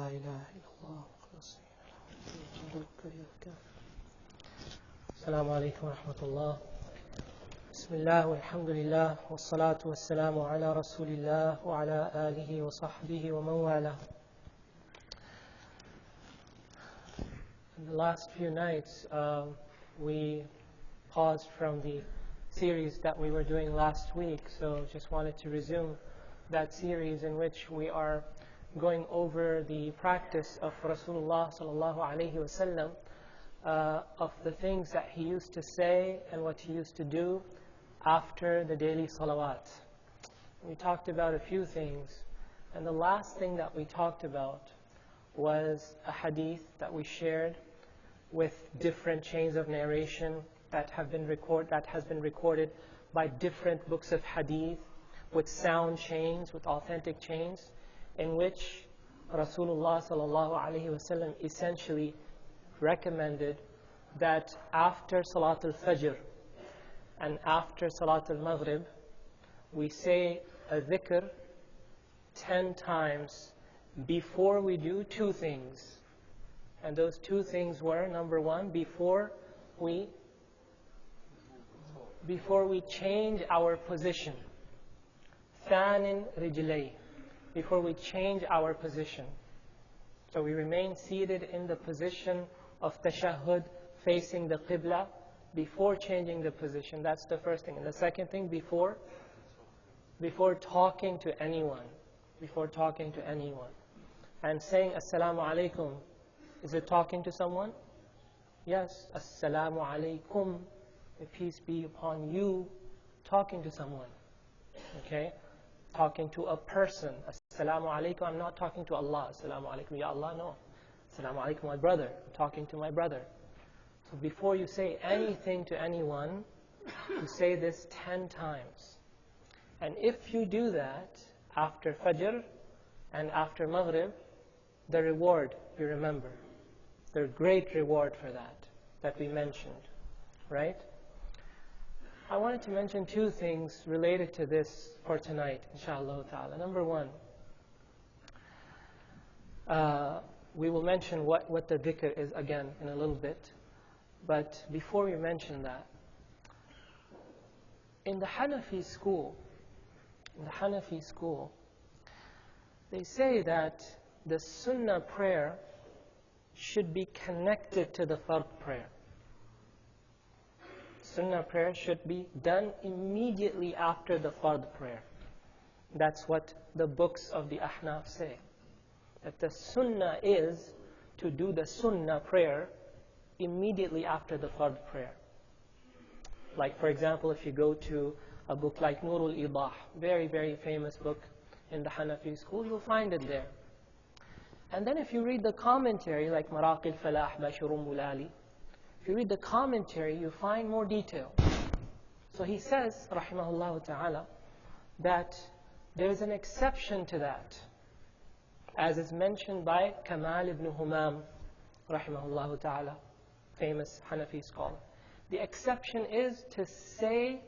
لا إله إلا الله مخلصين له الدين. السلام عليكم ورحمة الله. بسم الله والحمد لله والصلاة والسلام على رسول الله وعلى آله وصحبه ومن والاه. In the last few nights, we paused from the series that we were doing last week, so just wanted to resume that series in which we are going over the practice of Rasulullah sallallahu alaihi wasallam, of the things that he used to say and what he used to do after the daily salawat. We talked about a few things, and the last thing that we talked about was a hadith that we shared with different chains of narration that has been recorded by different books of hadith, with sound chains, with authentic chains, in which Rasulullah sallallahu alaihi wasallam essentially recommended that after Salatul Fajr and after Salatul Maghrib, we say a dhikr 10 times before we do two things. And those two things were, number one, before we change our position. Thanin rijlay, before we change our position. So we remain seated in the position of tashahhud, facing the qibla, before changing the position. That's the first thing. And the second thing, before talking to anyone. Before talking to anyone. And saying Assalamu alaikum, is it talking to someone? Yes. Assalamu alaikum, may peace be upon you, talking to someone. Okay? Talking to a person. Assalamu alaikum, I'm not talking to Allah. Assalamu alaikum, ya Allah, no. Assalamu alaikum, my brother, I'm talking to my brother. So before you say anything to anyone, you say this 10 times. And if you do that after Fajr and after Maghrib, the reward, you remember, the great reward for that we mentioned, right? I wanted to mention two things related to this for tonight, inshallah ta'ala. Number one, we will mention what the dhikr is again in a little bit. But before we mention that, in the Hanafi school, they say that the sunnah prayer should be connected to the fard prayer. Sunnah prayer should be done immediately after the fard prayer. That's what the books of the Ahnaf say. That the sunnah is to do the sunnah prayer immediately after the fard prayer. Like, for example, if you go to a book like Nurul Idah, very, very famous book in the Hanafi school, you'll find it there. And then if you read the commentary, like Maraq al-Falah by Shurum Bulali, if you read the commentary, you find more detail. So he says, rahimahullah ta'ala, that there is an exception to that, as is mentioned by Kamal ibn Humam, rahimahullah ta'ala, famous Hanafi scholar. The exception is to say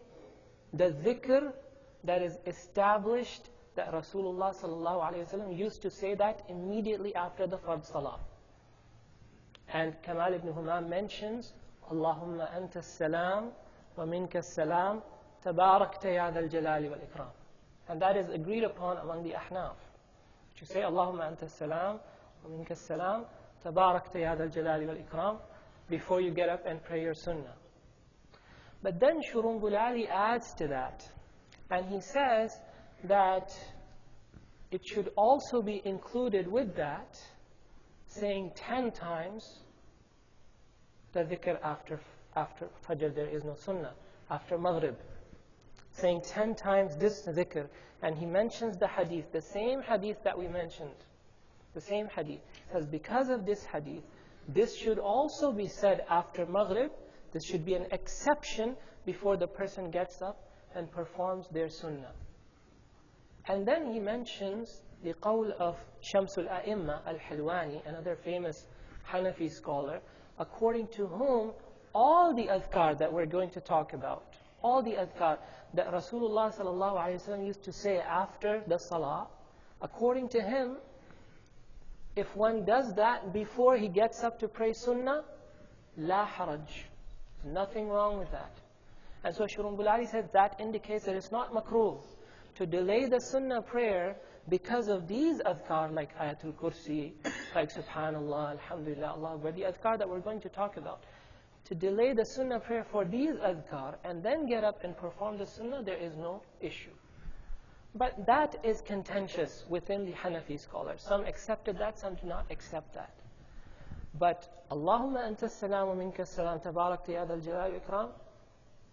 the dhikr that is established, that Rasulullah sallallahu alayhi wa sallam used to say that immediately after the fard salah. And Kamal ibn Humam mentions, Allahumma anta salam wa minka salam tabarakta ya dhal jalali wal ikram. And that is agreed upon among the Ahnaf. You say Allahumma anta salam wa minka salam tabarakta ya dhal jalali wal ikram before you get up and pray your sunnah. But then Shurum Bulali adds to that, and he says that it should also be included with that, saying 10 times the dhikr after Fajr, there is no sunnah, after Maghrib, saying 10 times this dhikr. And he mentions the hadith, the same hadith that we mentioned, the same hadith. He says, because of this hadith, this should also be said after Maghrib. This should be an exception before the person gets up and performs their sunnah. And then he mentions the qawl of Shamsul A'imma al-Hilwani, another famous Hanafi scholar, according to whom all the adhkar that we're going to talk about, all the adhkar that Rasulullah sallallahu alaihi wasallam used to say after the salah, according to him, If one does that before he gets up to pray sunnah, la haraj. Nothing wrong with that. And so Shaykh Bulali said that indicates that it's not makruh to delay the sunnah prayer because of these adhkar like Ayatul Kursi, like Subhanallah, Alhamdulillah, Allah Akbar, the adhkar that we're going to talk about. To delay the sunnah prayer for these adhkar and then get up and perform the sunnah, there is no issue. But that is contentious within the Hanafi scholars. Some accepted that, some do not accept that. But Allahumma anta salam wa minka salam tabarakta ya dal jalal wa ikram,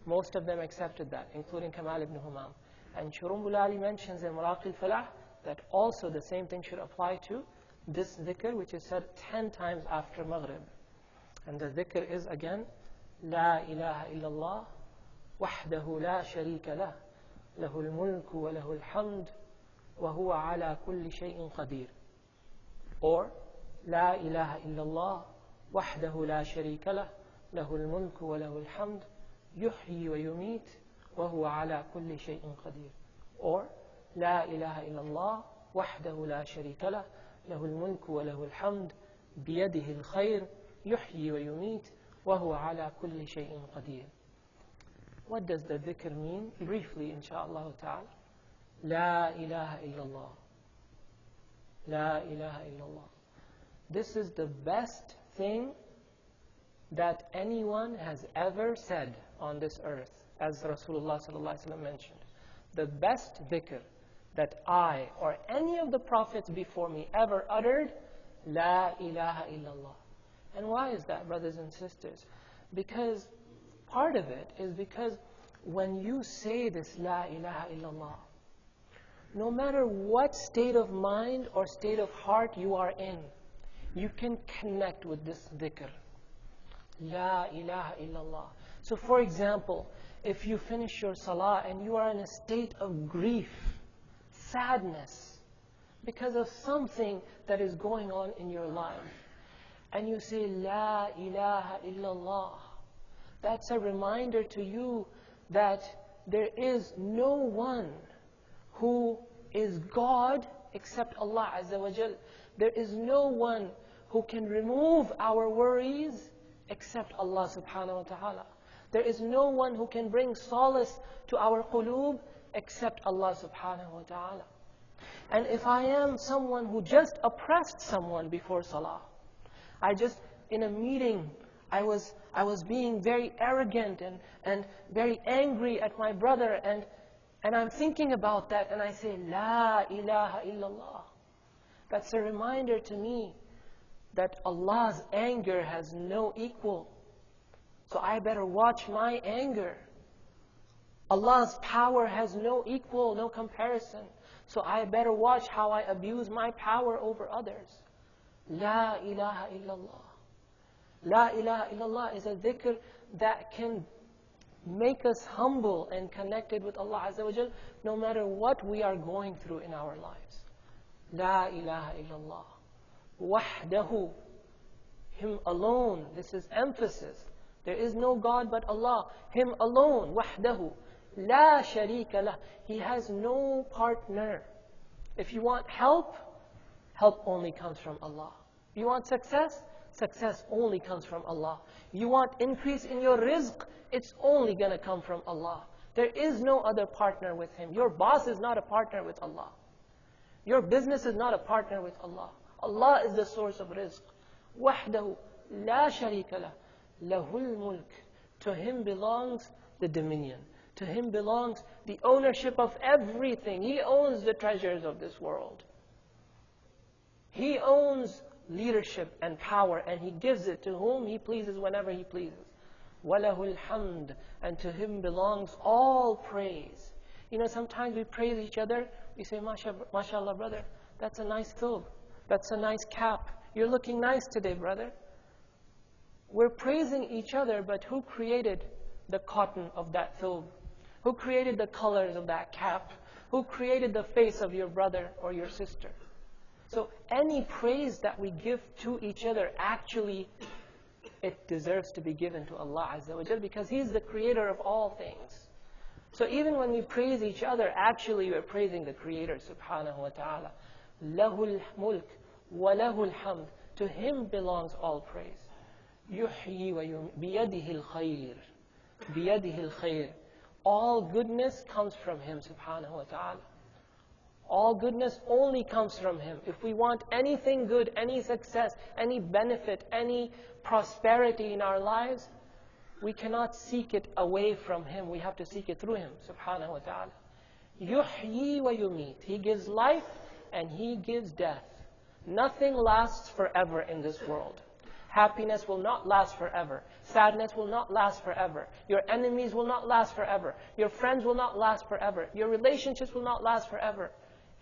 most of them accepted that, including Kamal ibn Humam. And Shaykh Bulali mentions in Maraqi al-Falah that also the same thing should apply to this dhikr, which is said 10 times after Maghrib. And the dhikr is again, La ilaha illallah, wahdahu la sharika lah, lahul mulku wa lahul hamd, wa huwa ala kulli shay'in qadir. Or, La ilaha illallah, wahdahu la sharika lah, lahul mulku wa lahul hamd, yuhyi wa yumit, wa huwa ala kulli shay'in qadir. Or, La ilaha illallah, wahdahu la sharika lah, lahul mulku wa lahul hamd, biyadihi al-khayr, yuhyi wa yumit, wa huwa ala kulli shay'in qadir. What does the dhikr mean? Briefly, insha'Allah ta'ala. La ilaha illallah. La ilaha illallah. This is the best thing that anyone has ever said on this earth, as Rasulullah sallallahu alaihi wasallam mentioned. The best dhikr that I or any of the prophets before me ever uttered, La ilaha illallah. And why is that, brothers and sisters? Because part of it is because when you say this La ilaha illallah, no matter what state of mind or state of heart you are in, you can connect with this dhikr. La ilaha illallah. So for example, if you finish your salah and you are in a state of grief, sadness, because of something that is going on in your life, and you say, La ilaha illallah, that's a reminder to you that there is no one who is God except Allah Azza wa Jal. There is no one who can remove our worries except Allah subhanahu wa ta'ala. There is no one who can bring solace to our qulub except Allah subhanahu wa ta'ala. And if I am someone who just oppressed someone before salah, in a meeting, I was being very arrogant and very angry at my brother, and I'm thinking about that, and I say, La ilaha illallah. That's a reminder to me that Allah's anger has no equal. So I better watch my anger. Allah's power has no equal, no comparison. So I better watch how I abuse my power over others. La ilaha illallah. La ilaha illallah is a dhikr that can make us humble and connected with Allah Azza wa Jal, no matter what we are going through in our lives. La ilaha illallah. Wahdahu. Him alone. This is emphasis. There is no God but Allah. Him alone. Wahdahu. La sharika lah. He has no partner. If you want help, help only comes from Allah. You want success? Success only comes from Allah. You want increase in your rizq? It's only going to come from Allah. There is no other partner with Him. Your boss is not a partner with Allah. Your business is not a partner with Allah. Allah is the source of rizq. Wahdahu la sharika lah. Lahul mulk. To Him belongs the dominion. To Him belongs the ownership of everything. He owns the treasures of this world. He owns leadership and power, and He gives it to whom He pleases whenever He pleases. وَلَهُ الْحَمْدِ. And to Him belongs all praise. You know, sometimes we praise each other. We say, MashaAllah, brother, that's a nice thawb. That's a nice cap. You're looking nice today, brother. We're praising each other, but who created the cotton of that thawb? Who created the colors of that cap? Who created the face of your brother or your sister? So any praise that we give to each other, actually, it deserves to be given to Allah Azza wa Jal, because He's the creator of all things. So even when we praise each other, actually we're praising the Creator subhanahu wa ta'ala. Lahul mulk. وَلَهُ الْحَمْدُ. To Him belongs all praise. يُحْيِي وَيُمِيتُ بِيَدِهِ الْخَيْرُ. بِيَدِهِ الْخَيْرُ. All goodness comes from Him subhanahu wa ta'ala. All goodness only comes from Him. If we want anything good, any success, any benefit, any prosperity in our lives, we cannot seek it away from Him. We have to seek it through Him subhanahu wa ta'ala. يُحْيِي وَيُمِيتُ. He gives life and He gives death. Nothing lasts forever in this world. Happiness will not last forever. Sadness will not last forever. Your enemies will not last forever. Your friends will not last forever. Your relationships will not last forever.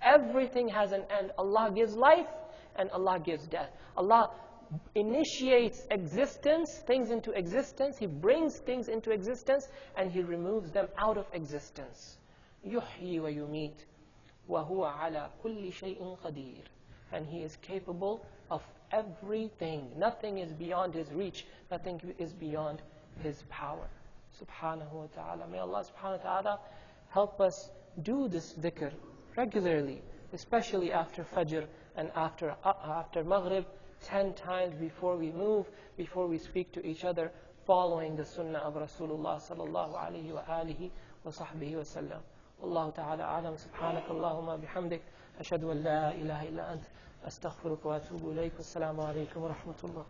Everything has an end. Allah gives life and Allah gives death. Allah initiates existence, things into existence. He brings things into existence and He removes them out of existence. يُحْيِي وَيُمِيتُ وَهُوَ عَلَى كُلِّ شَيْءٍ قَدِيرٌ. And He is capable of everything. Nothing is beyond His reach. Nothing is beyond His power. Subhanahu wa ta'ala. May Allah subhanahu wa ta'ala help us do this dhikr regularly, especially after Fajr and after Maghrib, 10 times before we move, before we speak to each other, following the sunnah of Rasulullah sallallahu alayhi wa alihi wa sahbihi wa sallam. Wallahu ta'ala a'lam. Subhanak Allahumma bihamdik. Ashhadu an la ilaha illa ant. Astaghfiruka wa atubu ilayk. Wassalamu alaykum wa rahmatullah.